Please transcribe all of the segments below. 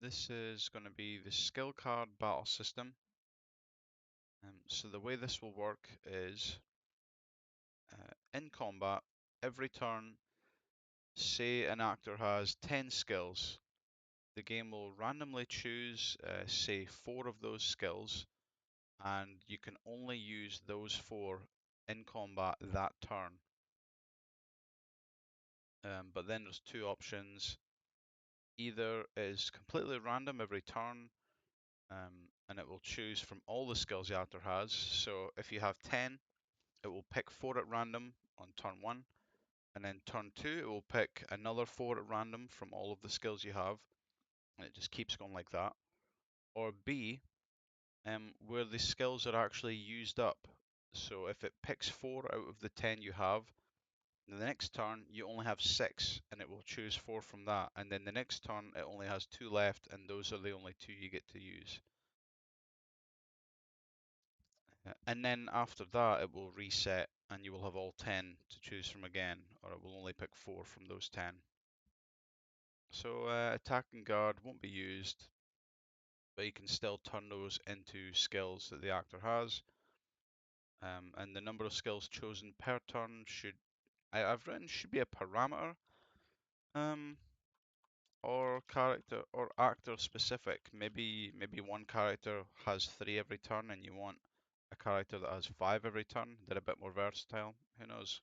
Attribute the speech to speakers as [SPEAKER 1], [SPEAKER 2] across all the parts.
[SPEAKER 1] This is going to be the skill card battle system. So the way this will work is in combat, every turn, say an actor has 10 skills, the game will randomly choose, say, 4 of those skills, and you can only use those 4 in combat that turn. But then there's 2 options. Either is completely random every turn, and it will choose from all the skills the actor has. So if you have 10, it will pick 4 at random on turn 1, and then turn 2 it will pick another 4 at random from all of the skills you have, and it just keeps going like that. Or B, where the skills are actually used up. So if it picks 4 out of the 10 you have, the next turn you only have 6, and it will choose 4 from that, and then the next turn it only has 2 left, and those are the only 2 you get to use. And then after that it will reset, and you will have all 10 to choose from again, or it will only pick 4 from those 10. So attack and guard won't be used, but you can still turn those into skills that the actor has. And the number of skills chosen per turn I've written should be a parameter, or character or actor specific. Maybe one character has 3 every turn, and you want a character that has 5 every turn. They're a bit more versatile. Who knows?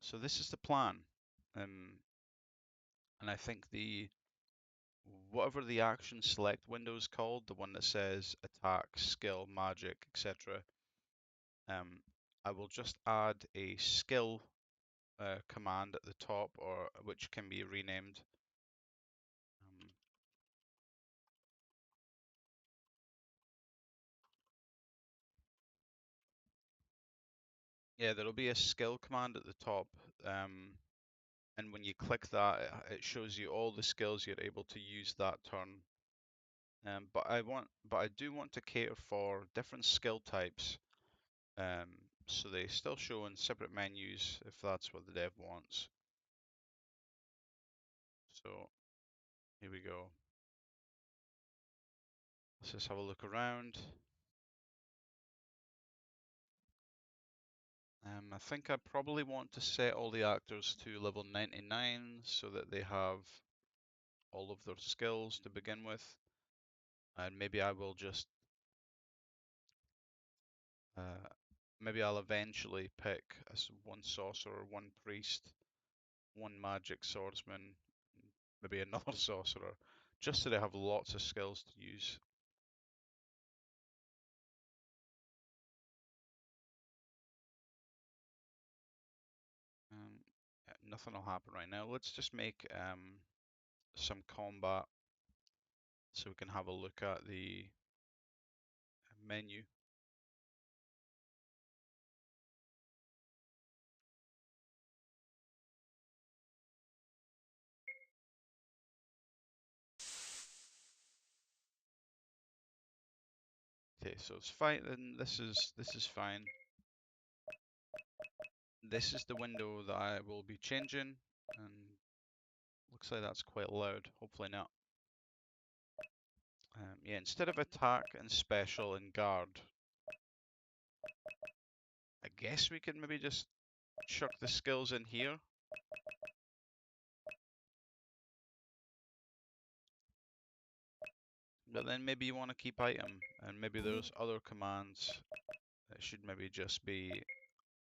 [SPEAKER 1] So this is the plan, and I think whatever the action select window is called, the one that says attack, skill, magic, etc. I will just add a skill command at the top, or which can be renamed. Yeah, there'll be a skill command at the top, and when you click that, it shows you all the skills you're able to use that turn. But I do want to cater for different skill types. So they still show in separate menus if that's what the dev wants. So here we go. Let's just have a look around. I think I probably want to set all the actors to level 99 so that they have all of their skills to begin with. And maybe I will just, maybe I'll eventually pick one sorcerer, one priest, one magic swordsman, maybe another sorcerer, just so they have lots of skills to use. Nothing will happen right now. Let's just make some combat so we can have a look at the menu. Okay, so it's fine. Then this is fine. This is the window that I will be changing, and looks like that's quite loud. Hopefully not. Yeah, instead of attack and special and guard, I guess we could maybe just chuck the skills in here. But then maybe you want to keep item, and maybe there's other commands that should maybe just be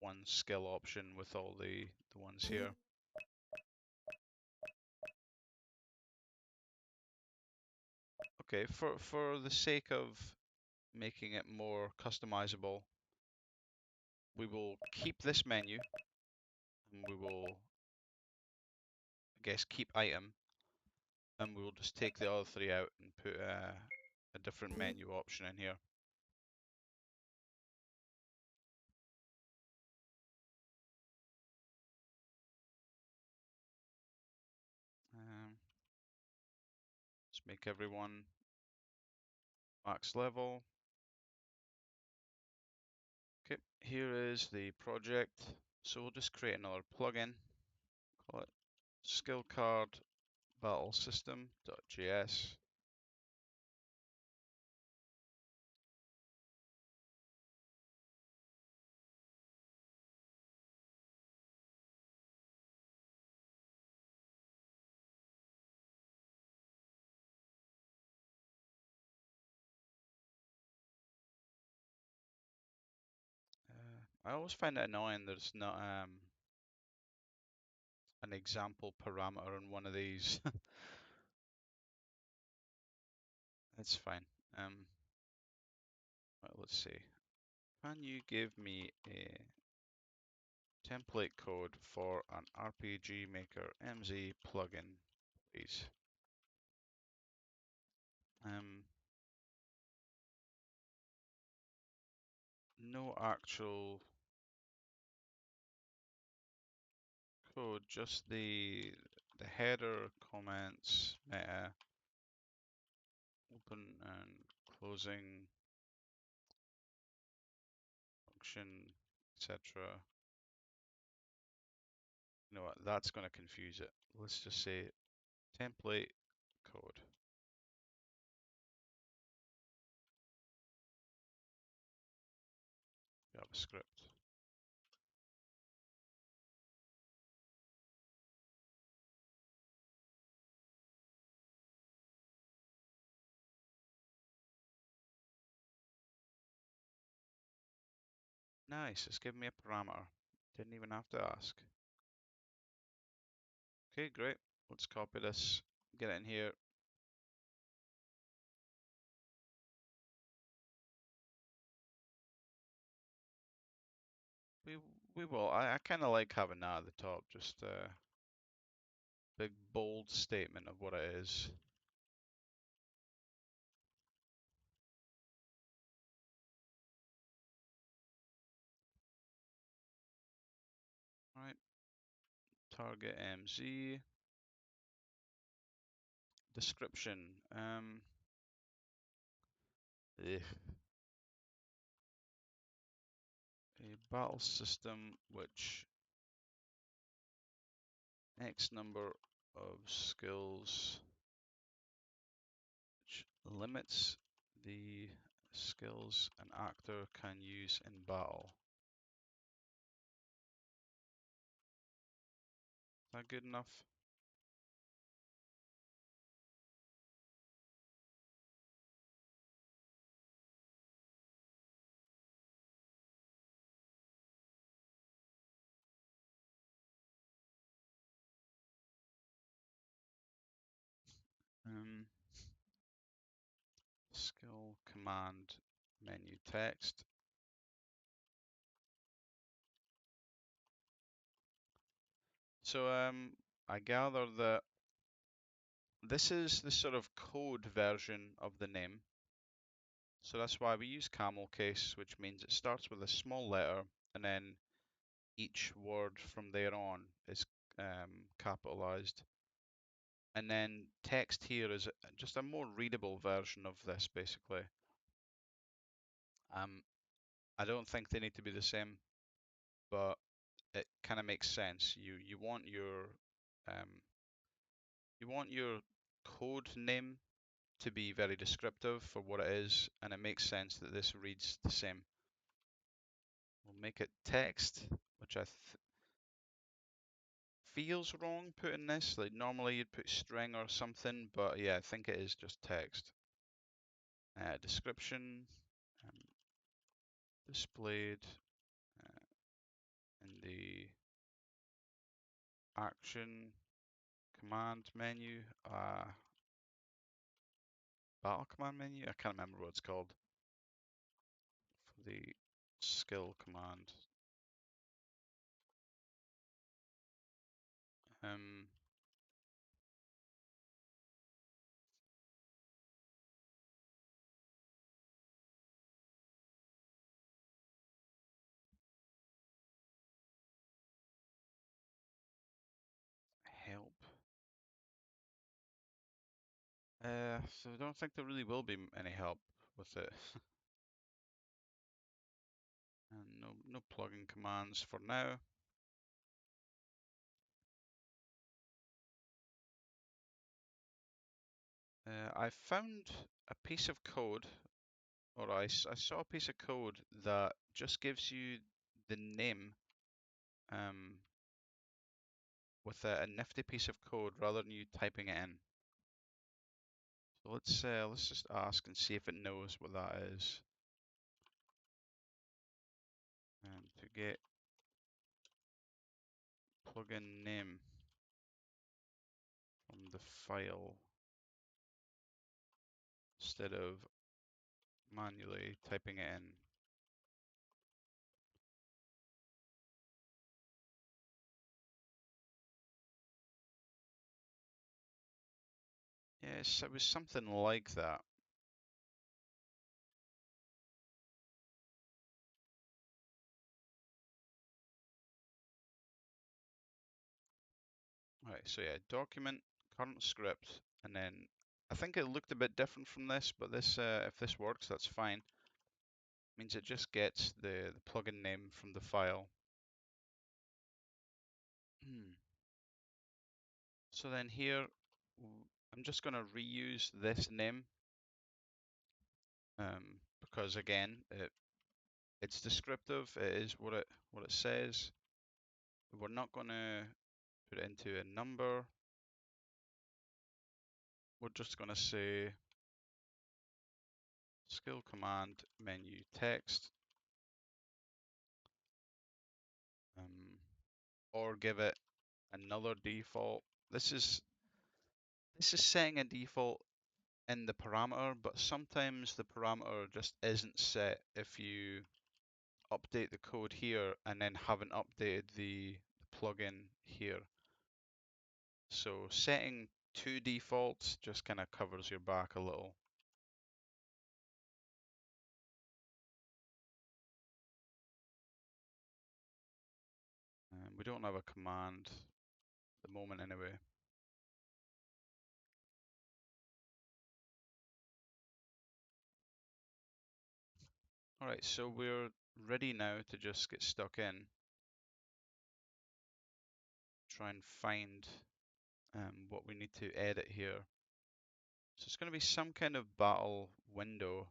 [SPEAKER 1] one skill option with all the ones here. Okay, for the sake of making it more customizable, we will keep this menu, and we will, I guess, keep item, and we will just take the other 3 out and put a different menu option in here. Let's make everyone max level. Okay, here is the project. So we'll just create another plugin, call it skill card battle system.js. I always find it annoying there's not an example parameter in one of these. That's fine. Right, let's see. Can you give me a template code for an RPG Maker MZ plugin, please? No actual code, just the header, comments, meta, open and closing function, etc. You know what? That's going to confuse it. Let's just say template code, JavaScript. Nice, it's giving me a parameter. Didn't even have to ask. Okay, great. Let's copy this, get it in here. We we will. I kind of like having that at the top, just a big bold statement of what it is. All right, target MZ. Description. A battle system which X number of skills which limits the skills an actor can use in battle. Is that good enough? Um, skill command menu text. So I gather that this is the sort of code version of the name. So that's why we use camel case, which means it starts with a small letter and then each word from there on is capitalized. And then text here is just a more readable version of this, basically. I don't think they need to be the same, but it kind of makes sense. Um, you want your code name to be very descriptive for what it is, and it makes sense that this reads the same. We'll make it text, which I feels wrong putting this. Like normally you'd put string or something, but yeah, I think it is just text. Description displayed in the action command menu, battle command menu. I can't remember what it's called for the skill command. Um, help. So I don't think there really will be any help with it. And no plugin commands for now. I found a piece of code, or I saw a piece of code that just gives you the name with a nifty piece of code rather than you typing it in. So let's just ask and see if it knows what that is. To get plugin name from the file instead of manually typing it in. Yes, it was something like that. Right, so yeah, document, current script, and then I think it looked a bit different from this, but this, if this works, that's fine. Means it just gets the plugin name from the file. So then here, I'm just going to reuse this name because again, it's descriptive. It is what it says. We're not going to put it into a number. We're just going to say skill command menu text, or give it another default. This is setting a default in the parameter, but sometimes the parameter just isn't set if you update the code here and then haven't updated the plugin here. So setting two defaults just kind of covers your back a little. We don't have a command at the moment anyway. All right, so we're ready now to just get stuck in. Try and find what we need to edit here. So it's going to be some kind of battle window.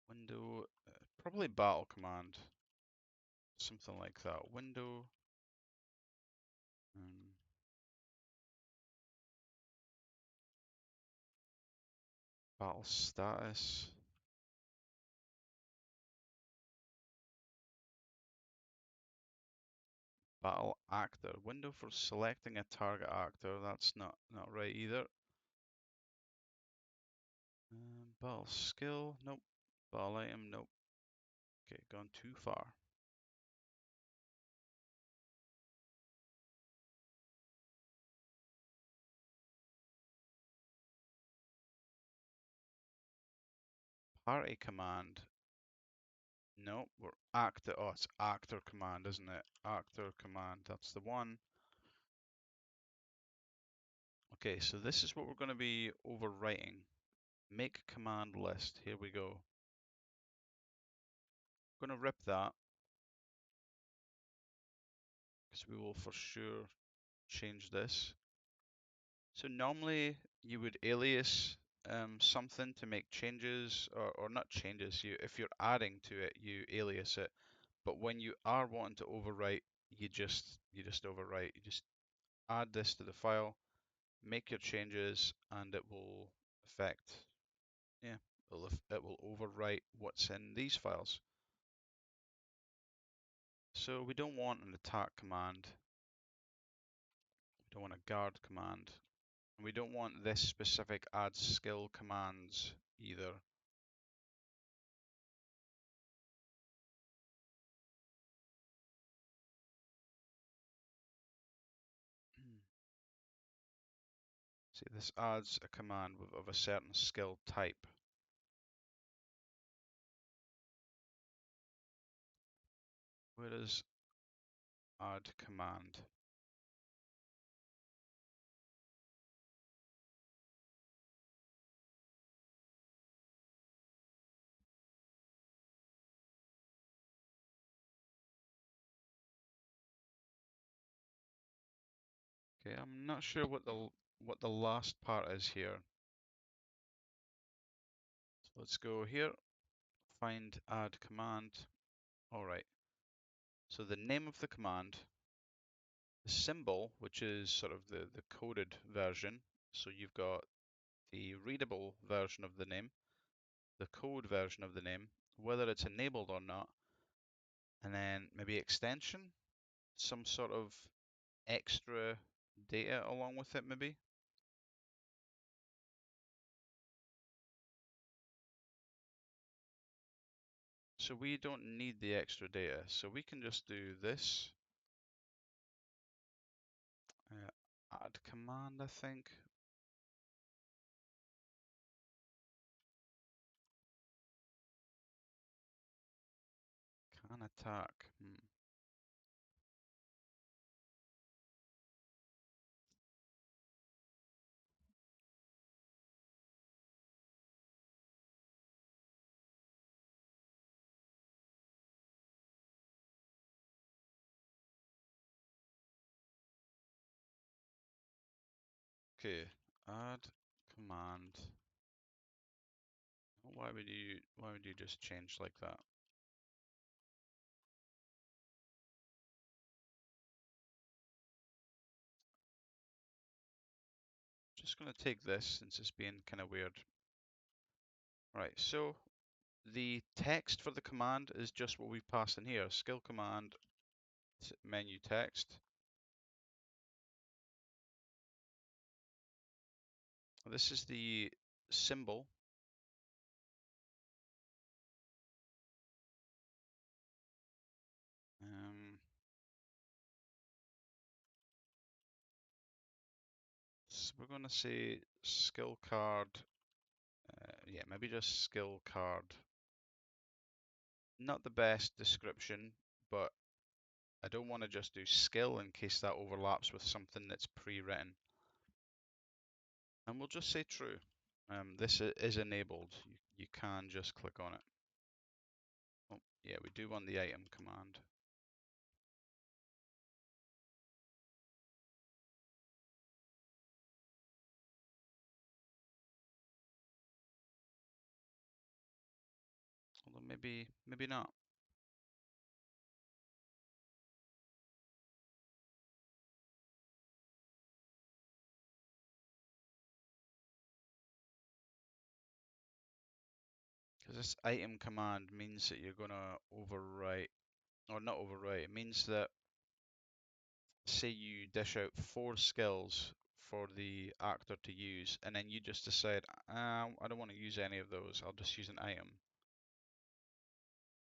[SPEAKER 1] Window, probably battle command, something like that. Window. Battle status. Battle actor. Window for selecting a target actor. That's not right either. Battle skill. Nope. Battle item. Nope. Okay, gone too far. Party command. Nope. We're actor. Oh, it's actor command, isn't it? Actor command. That's the one. Okay, so this is what we're going to be overwriting. Make command list. Here we go. I'm going to rip that because we will for sure change this. So normally you would alias something to make changes, or not changes. If you're adding to it, you alias it. But when you are wanting to overwrite, you just overwrite. You just add this to the file, make your changes, and it will affect. Yeah, it will overwrite what's in these files. So we don't want an attack command. We don't want a guard command. And we don't want this specific add skill commands either. See, this adds a command of a certain skill type. Where is add command? Okay, I'm not sure what the last part is here. So let's go here, find add command. All right. So the name of the command, the symbol, which is sort of the coded version. So you've got the readable version of the name, the code version of the name, whether it's enabled or not, and then maybe extension, some sort of extra data along with it, maybe. So we don't need the extra data, so we can just do this. Add command, I think. Can attack. Okay, add command. Why would you just change like that? Just gonna take this since it's being kind of weird. Right, so the text for the command is just what we've passed in here. Skill command, menu text. This is the symbol. So we're gonna say skill card. Yeah, maybe just skill card. Not the best description, but I don't want to just do skill in case that overlaps with something that's pre-written. And we'll just say true. This is enabled. You can just click on it. Oh, yeah, we do want the item command. Although maybe not. Because this item command means that you're gonna overwrite, or not overwrite, it means that say you dish out 4 skills for the actor to use, and then you just decide, I don't want to use any of those, I'll just use an item.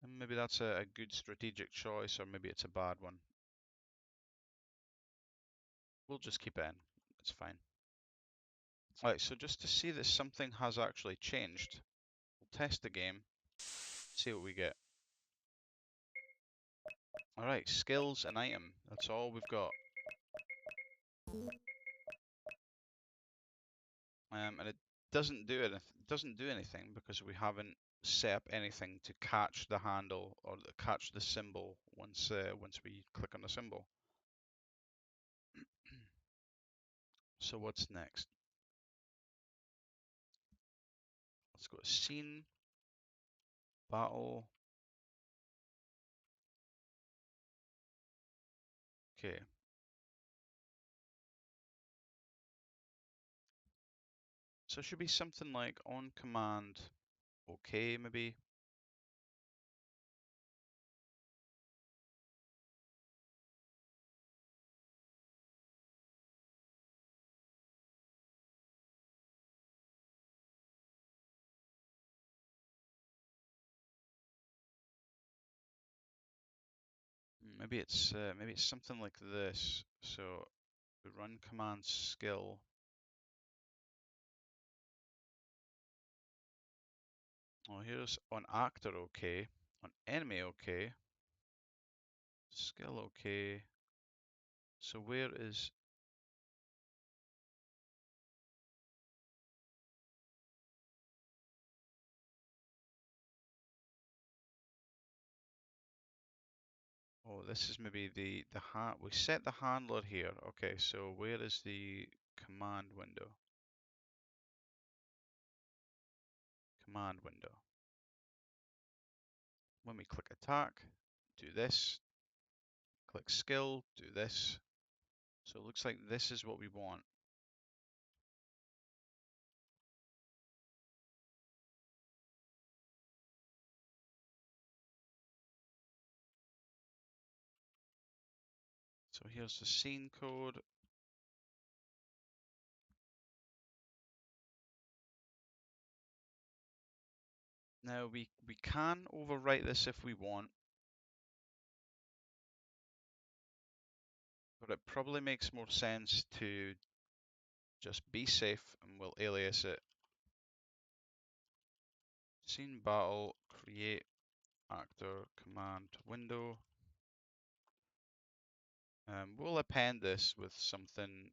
[SPEAKER 1] And maybe that's a good strategic choice, or maybe it's a bad one. We'll just keep it in, it's fine. Alright, so just to see that something has actually changed, we'll test the game, see what we get. Alright, skills and item, that's all we've got. And it doesn't do anything because we haven't set up anything to catch the handle or catch the symbol once we click on the symbol. So what's next? Let's go to scene, battle. Okay. So it should be something like on command. Okay, maybe. Maybe it's something like this. So we run command skill. Oh, here's on actor okay, on enemy okay, skill okay. So where is Oh, this is maybe the we set the handler here. Okay, so where is the command window? Command window. When we click attack, do this. Click skill, do this. So it looks like this is what we want. So here's the scene code. Now we can overwrite this if we want, but it probably makes more sense to just be safe, and we'll alias it scene battle create actor command window. We'll append this with something